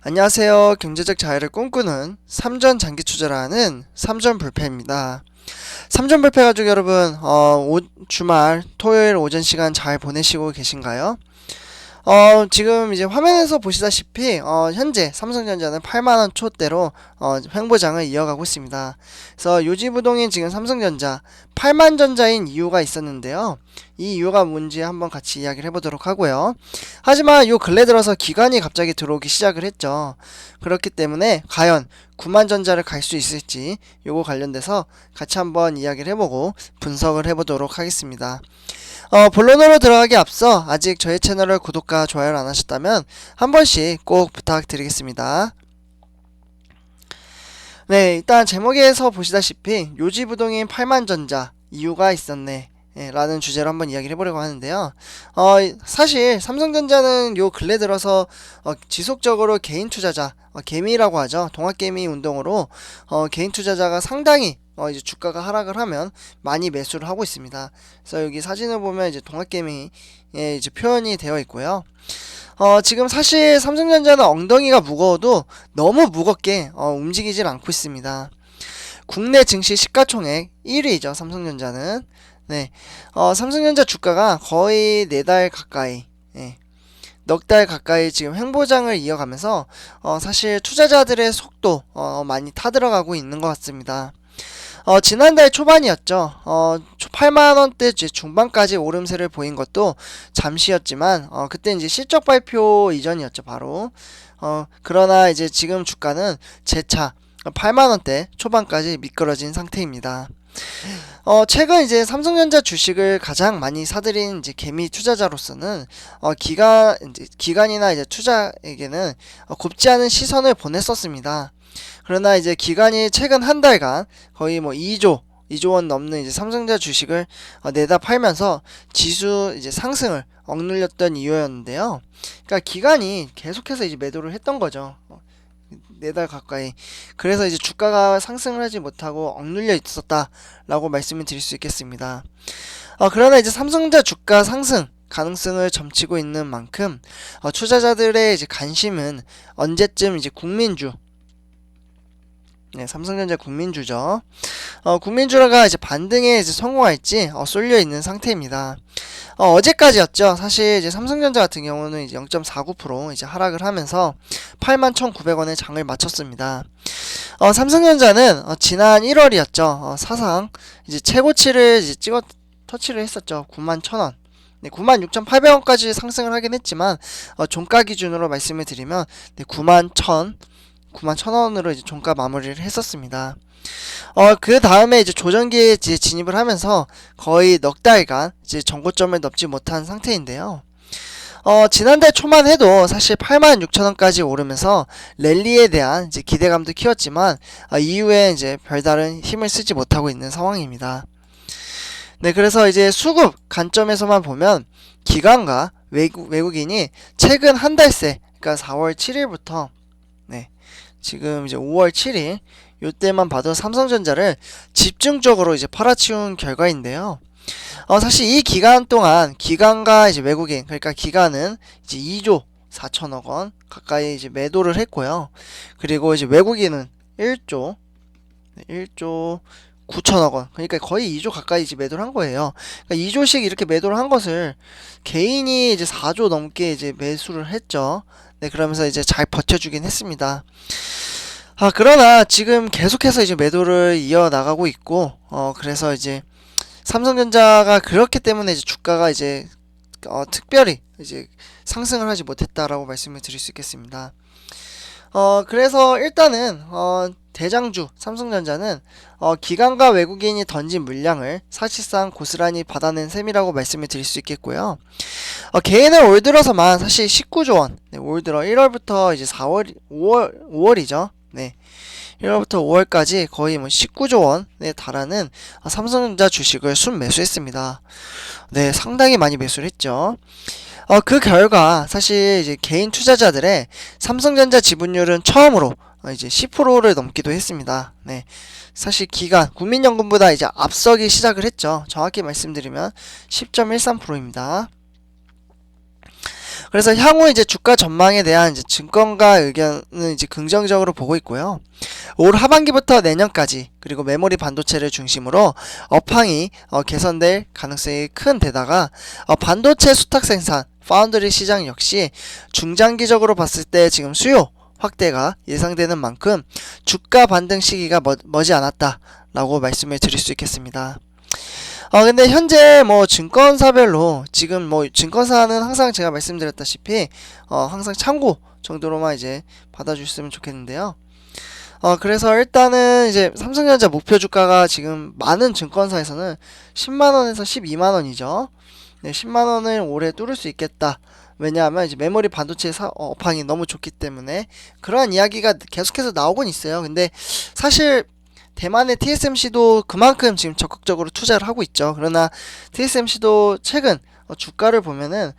안녕하세요. 경제적 자유를 꿈꾸는 삼전 장기 투자를 하는 삼전 불패입니다. 삼전 불패 가족 여러분, 주말 토요일 오전 시간 잘 보내시고 계신가요? 지금 이제 화면에서 보시다시피, 현재 삼성전자는 8만원 초대로, 횡보장을 이어가고 있습니다. 그래서 요지부동인 지금 삼성전자, 8만전자인 이유가 있었는데요. 이 이유가 뭔지 한번 같이 이야기를 해보도록 하고요. 하지만 요 근래 들어서 기관이 갑자기 들어오기 시작을 했죠. 그렇기 때문에 과연 9만전자를 갈 수 있을지 요거 관련돼서 같이 한번 이야기를 해보고 분석을 해보도록 하겠습니다. 본론으로 들어가기 앞서 아직 저희 채널을 구독과 좋아요를 안 하셨다면 한 번씩 꼭 부탁드리겠습니다. 네, 일단 제목에서 보시다시피 요지부동인 8만전자 이유가 있었네 라는 주제로 한번 이야기를 해보려고 하는데요. 사실 삼성전자는 요 근래 들어서 지속적으로 개인 투자자, 개미라고 하죠. 동학개미 운동으로 개인 투자자가 상당히 이제 주가가 하락을 하면 많이 매수를 하고 있습니다. 그래서 여기 사진을 보면 이제 동학개미의 이제 표현이 되어 있고요. 지금 사실 삼성전자는 엉덩이가 무거워도 너무 무겁게 움직이질 않고 있습니다. 국내 증시 시가총액 1위죠. 삼성전자는. 네, 삼성전자 주가가 거의 4달 가까이, 넉 달 가까이 지금 횡보장을 이어가면서 사실 투자자들의 속도 많이 타들어가고 있는 것 같습니다. 지난달 초반이었죠. 8만원대 중반까지 오름세를 보인 것도 잠시였지만, 그때 이제 실적 발표 이전이었죠, 바로. 그러나 이제 지금 주가는 재차 8만원대 초반까지 미끄러진 상태입니다. 최근 이제 삼성전자 주식을 가장 많이 사들인 이제 개미 투자자로서는 기관이나 이제 투자에게는 곱지 않은 시선을 보냈었습니다. 그러나 이제 기관이 최근 한 달간 거의 뭐 2조 원 넘는 이제 삼성전자 주식을 내다 팔면서 지수 이제 상승을 억눌렸던 이유였는데요. 그러니까 기관이 계속해서 이제 매도를 했던 거죠. 4달 가까이. 그래서 이제 주가가 상승을 하지 못하고 억눌려 있었다라고 말씀을 드릴 수 있겠습니다. 그러나 이제 삼성전자 주가 상승 가능성을 점치고 있는 만큼 투자자들의 이제 관심은 언제쯤 이제 국민주, 네, 삼성전자 국민주죠. 국민주가 이제 반등에 이제 성공할지 쏠려 있는 상태입니다. 어제까지였죠. 사실 이제 삼성전자 같은 경우는 이제 0.49% 이제 하락을 하면서 81,900원에 장을 마쳤습니다. 삼성전자는 지난 1월이었죠. 사상 이제 최고치를 이제 터치를 했었죠. 91,000원. 네, 96,800원까지 상승을 하긴 했지만 종가 기준으로 말씀을 드리면 네, 91,000원으로 이제 종가 마무리를 했었습니다. 그 다음에 이제 조정기에 이제 진입을 하면서 거의 넉 달간 이제 정고점을 넘지 못한 상태인데요. 지난달 초만 해도 사실 86,000원까지 오르면서 랠리에 대한 이제 기대감도 키웠지만 이후에 이제 별다른 힘을 쓰지 못하고 있는 상황입니다. 네, 그래서 이제 수급 관점에서만 보면 기관과 외국인이 최근 한 달 새, 그러니까 4월 7일부터 네, 지금 이제 5월 7일 요때만 봐도 삼성전자를 집중적으로 이제 팔아치운 결과인데요. 사실 이 기간 동안 기관과 이제 외국인, 그러니까 기관은 이제 2조 4천억 원 가까이 이제 매도를 했고요. 그리고 이제 외국인은 1조 9천억 원, 그러니까 거의 2조 가까이 이제 매도를 한 거예요. 그러니까 2조씩 이렇게 매도를 한 것을 개인이 이제 4조 넘게 이제 매수를 했죠. 네, 그러면서 이제 잘 버텨주긴 했습니다. 그러나 지금 계속해서 이제 매도를 이어나가고 있고, 그래서 이제 삼성전자가 그렇기 때문에 이제 주가가 이제, 특별히 이제 상승을 하지 못했다라고 말씀을 드릴 수 있겠습니다. 그래서 일단은, 대장주 삼성전자는, 기관과 외국인이 던진 물량을 사실상 고스란히 받아낸 셈이라고 말씀을 드릴 수 있겠고요. 개인은 올 들어서만 사실 19조 원, 네, 올 들어 1월부터 이제 5월이죠. 네. 1월부터 5월까지 거의 뭐 19조 원에 달하는 삼성전자 주식을 순매수했습니다. 네, 상당히 많이 매수를 했죠. 그 결과 사실 이제 개인 투자자들의 삼성전자 지분율은 처음으로 이제 10%를 넘기도 했습니다. 네. 사실 기간, 국민연금보다 이제 앞서기 시작을 했죠. 정확히 말씀드리면 10.13%입니다. 그래서 향후 이제 주가 전망에 대한 이제 증권가 의견은 이제 긍정적으로 보고 있고요. 올 하반기부터 내년까지 그리고 메모리 반도체를 중심으로 업황이 개선될 가능성이 큰 데다가 반도체 수탁 생산 파운드리 시장 역시 중장기적으로 봤을 때 지금 수요 확대가 예상되는 만큼 주가 반등 시기가 머지 않았다 라고 말씀을 드릴 수 있겠습니다. 근데 현재 뭐 증권사별로 지금 뭐 증권사는 항상 제가 말씀드렸다시피 항상 참고 정도로만 이제 받아주셨으면 좋겠는데요. 그래서 일단은 이제 삼성전자 목표 주가가 지금 많은 증권사에서는 10만원에서 12만원이죠. 네, 10만원을 올해 뚫을 수 있겠다. 왜냐하면 이제 메모리 반도체 업황이 너무 좋기 때문에 그러한 이야기가 계속해서 나오곤 있어요. 근데 사실 대만의 TSMC도 그만큼 지금 적극적으로 투자를 하고 있죠. 그러나 TSMC도 최근 주가를 보면은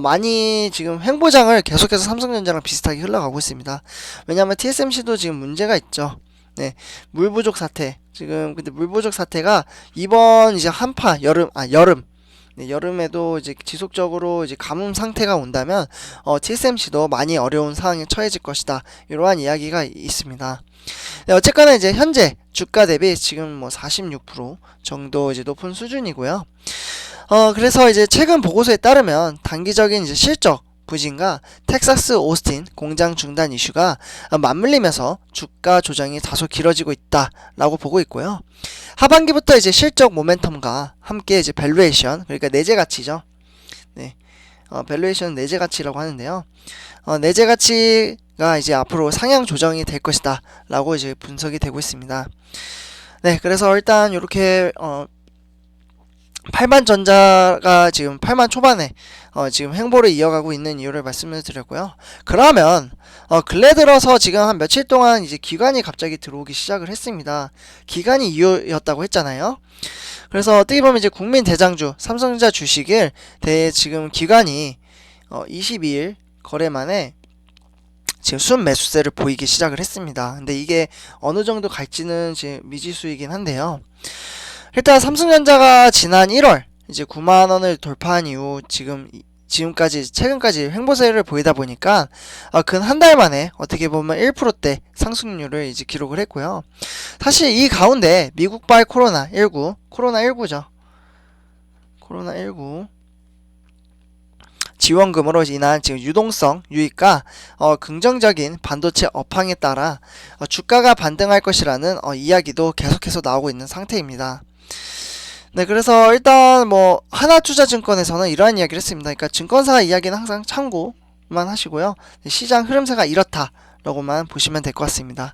많이 지금 횡보장을 계속해서 삼성전자랑 비슷하게 흘러가고 있습니다. 왜냐하면 TSMC도 지금 문제가 있죠. 네, 물 부족 사태. 지금 근데 물 부족 사태가 이번 이제 한파 여름 네, 여름에도 이제 지속적으로 이제 가뭄 상태가 온다면 TSMC도 많이 어려운 상황에 처해질 것이다. 이러한 이야기가 있습니다. 네, 어쨌거나 이제 현재 주가 대비 지금 뭐 46% 정도 이제 높은 수준이고요. 그래서 이제 최근 보고서에 따르면 단기적인 이제 실적 부진과 텍사스 오스틴 공장 중단 이슈가 맞물리면서 주가 조정이 다소 길어지고 있다라고 보고 있고요. 하반기부터 이제 실적 모멘텀과 함께 이제 밸류에이션 그러니까 내재 가치죠. 네, 밸류에이션 내재 가치라고 하는데요. 내재 가치가 이제 앞으로 상향 조정이 될 것이다라고 이제 분석이 되고 있습니다. 네, 그래서 일단 이렇게 8만 전자가 지금 8만 초반에 지금 행보를 이어가고 있는 이유를 말씀을 드렸고요. 그러면 근래 들어서 지금 한 며칠 동안 이제 기관이 갑자기 들어오기 시작을 했습니다. 기관이 이유였다고 했잖아요. 그래서 어떻게 보면 이제 국민 대장주 삼성전자 주식을 지금 기관이 22일 거래 만에 지금 순매수세를 보이기 시작을 했습니다. 근데 이게 어느 정도 갈지는 지금 미지수이긴 한데요. 일단 삼성전자가 지난 1월 이제 9만원을 돌파한 이후 지금까지 최근까지 횡보세를 보이다 보니까 근 한 달 만에 어떻게 보면 1%대 상승률을 이제 기록을 했고요. 사실 이 가운데 미국발 코로나19죠. 코로나19 지원금으로 인한 지금 유동성 유입과 긍정적인 반도체 업황에 따라 주가가 반등할 것이라는 이야기도 계속해서 나오고 있는 상태입니다. 네, 그래서 일단 뭐 하나투자증권에서는 이러한 이야기를 했습니다. 그러니까 증권사 이야기는 항상 참고만 하시고요. 시장 흐름세가 이렇다라고만 보시면 될 것 같습니다.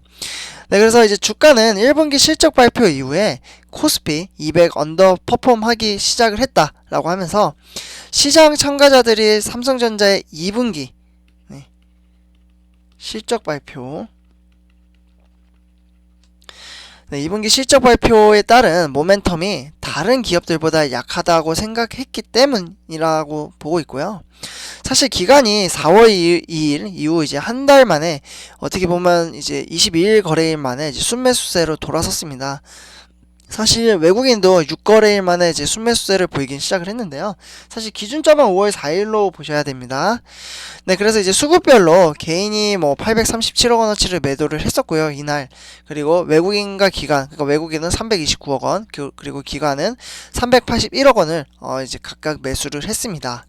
네, 그래서 이제 주가는 1분기 실적 발표 이후에 코스피 200 언더 퍼폼하기 시작을 했다라고 하면서 시장 참가자들이 삼성전자의 2분기 실적 발표 2분기 실적 발표에 따른 모멘텀이 다른 기업들보다 약하다고 생각했기 때문이라고 보고 있고요. 사실 기간이 4월 2일 이후 이제 한 달 만에 어떻게 보면 이제 22일 거래일 만에 이제 순매수세로 돌아섰습니다. 사실 외국인도 6거래일 만에 이제 순매수세를 보이긴 시작을 했는데요. 사실 기준점은 5월 4일로 보셔야 됩니다. 네, 그래서 이제 수급별로 개인이 뭐 837억 원어치를 매도를 했었고요, 이날. 그리고 외국인과 기관, 그러니까 외국인은 329억 원, 그리고 기관은 381억 원을 이제 각각 매수를 했습니다.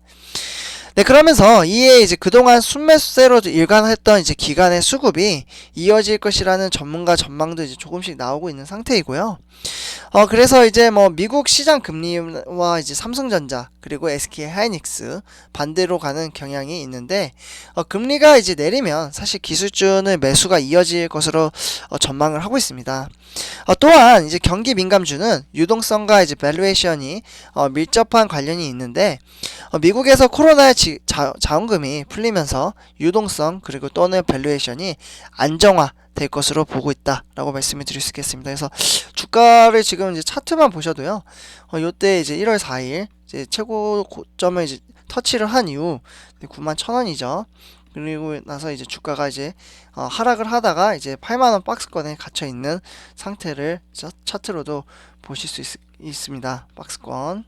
네, 그러면서 이에 이제 그동안 순매수세로 일관했던 이제 기간의 수급이 이어질 것이라는 전문가 전망도 이제 조금씩 나오고 있는 상태이고요. 그래서 이제 뭐 미국 시장 금리와 이제 삼성전자 그리고 SK 하이닉스 반대로 가는 경향이 있는데 금리가 이제 내리면 사실 기술주는 매수가 이어질 것으로 전망을 하고 있습니다. 또한 이제 경기 민감주는 유동성과 이제 밸류에이션이 밀접한 관련이 있는데 미국에서 코로나의 자원금이 풀리면서 유동성 그리고 또는 밸류에이션이 안정화 될 것으로 보고 있다라고 말씀을 드릴 수 있겠습니다. 그래서 주가를 지금 이제 차트만 보셔도요. 요때 이제 1월 4일 이제 최고 고점을 이제 터치를 한 이후 91,000원이죠. 그리고 나서 이제 주가가 이제 하락을 하다가 이제 8만원 박스권에 갇혀 있는 상태를 차트로도 보실 수 있습니다. 박스권.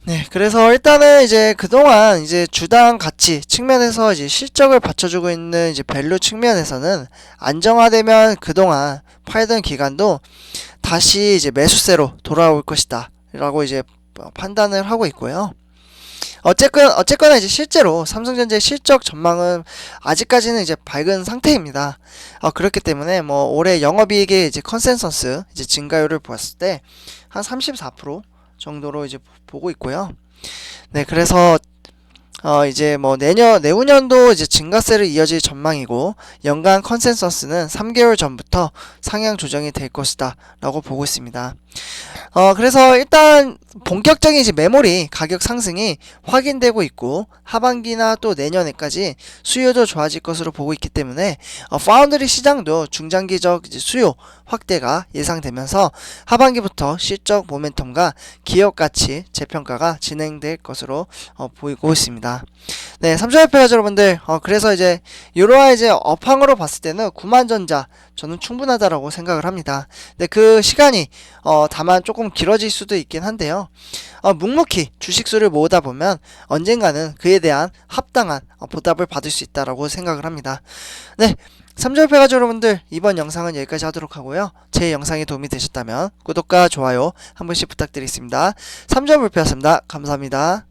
네, 그래서 일단은 이제 그동안 이제 주당 가치 측면에서 이제 실적을 받쳐주고 있는 이제 밸류 측면에서는 안정화되면 그동안 팔던 기간도 다시 이제 매수세로 돌아올 것이다 라고 이제 판단을 하고 있고요. 어쨌거나 이제 실제로 삼성전자의 실적 전망은 아직까지는 이제 밝은 상태입니다. 그렇기 때문에 뭐 올해 영업이익의 이제 컨센서스 이제 증가율을 보았을 때 한 34% 정도로 이제 보고 있고요. 네, 그래서 이제 뭐 내후년도 이제 증가세를 이어질 전망이고, 연간 컨센서스는 3개월 전부터 상향 조정이 될 것이다 라고 보고 있습니다. 그래서 일단 본격적인 이제 메모리 가격 상승이 확인되고 있고, 하반기나 또 내년에까지 수요도 좋아질 것으로 보고 있기 때문에 파운드리 시장도 중장기적 이제 수요 확대가 예상되면서 하반기부터 실적 모멘텀과 기업 가치 재평가가 진행될 것으로 보이고 있습니다. 네, 삼성협회 여러분들, 그래서 이제 이러한 이제 업황으로 봤을 때는 9만전자 저는 충분하다라고 생각을 합니다. 근데 그 시간이 다만 조금 길어질 수도 있긴 한데요. 묵묵히 주식수를 모으다 보면 언젠가는 그에 대한 합당한 보답을 받을 수 있다라고 생각을 합니다. 네, 삼성협회 여러분들, 이번 영상은 여기까지 하도록 하고요. 제 영상이 도움이 되셨다면 구독과 좋아요 한 번씩 부탁드리겠습니다. 삼성협회였습니다. 감사합니다.